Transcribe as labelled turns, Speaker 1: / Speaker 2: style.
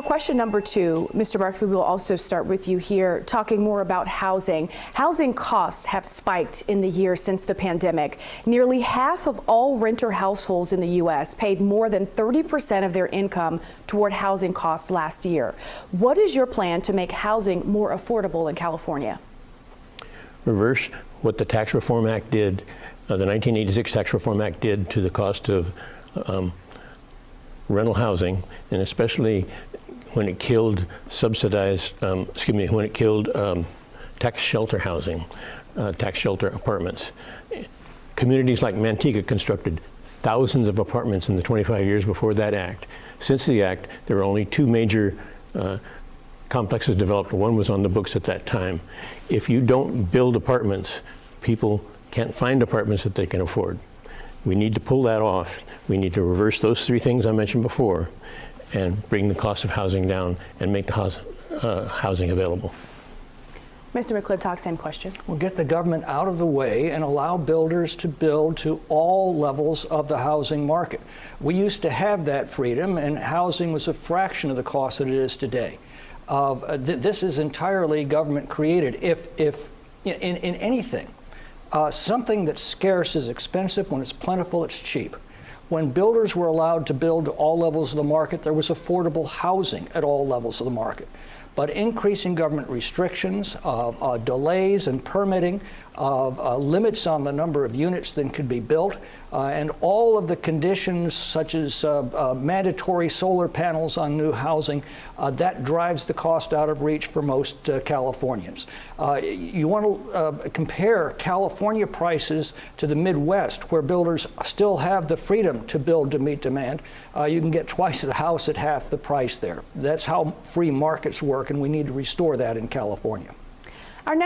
Speaker 1: Question number 2, Mr. Barkley, we'll also start with you here, talking more about housing. Housing costs have spiked in the years since the pandemic. Nearly half of all renter households in the U.S. paid more than 30% of their income toward housing costs last year. What is your plan to make housing more affordable in California?
Speaker 2: Reverse what the Tax Reform Act did, the 1986 Tax Reform Act did to the cost of rental housing, and especially when it killed when it killed tax shelter housing, tax shelter apartments. Communities like Manteca constructed thousands of apartments in the 25 years before that act. Since the act, there were only 2 major complexes developed. One was on the books at that time. If you don't build apartments, people can't find apartments that they can afford. We need to pull that off. We need to reverse those 3 things I mentioned before and bring the cost of housing down and make the housing available.
Speaker 1: Mr. McClintock, same question.
Speaker 3: Well, get the government out of the way and allow builders to build to all levels of the housing market. We used to have that freedom, and housing was a fraction of the cost that it is today. This is entirely government created. If in anything, something that's scarce is expensive. When it's plentiful, it's cheap. When builders were allowed to build to all levels of the market, there was affordable housing at all levels of the market. But increasing government restrictions, delays in permitting, limits on the number of units that could be built, and all of the conditions such as mandatory solar panels on new housing, that drives the cost out of reach for most Californians. You want to compare California prices to the Midwest, where builders still have the freedom to build to meet demand. You can get twice the house at half the price there. That's how free markets work, and we need to restore that in California.
Speaker 1: Our next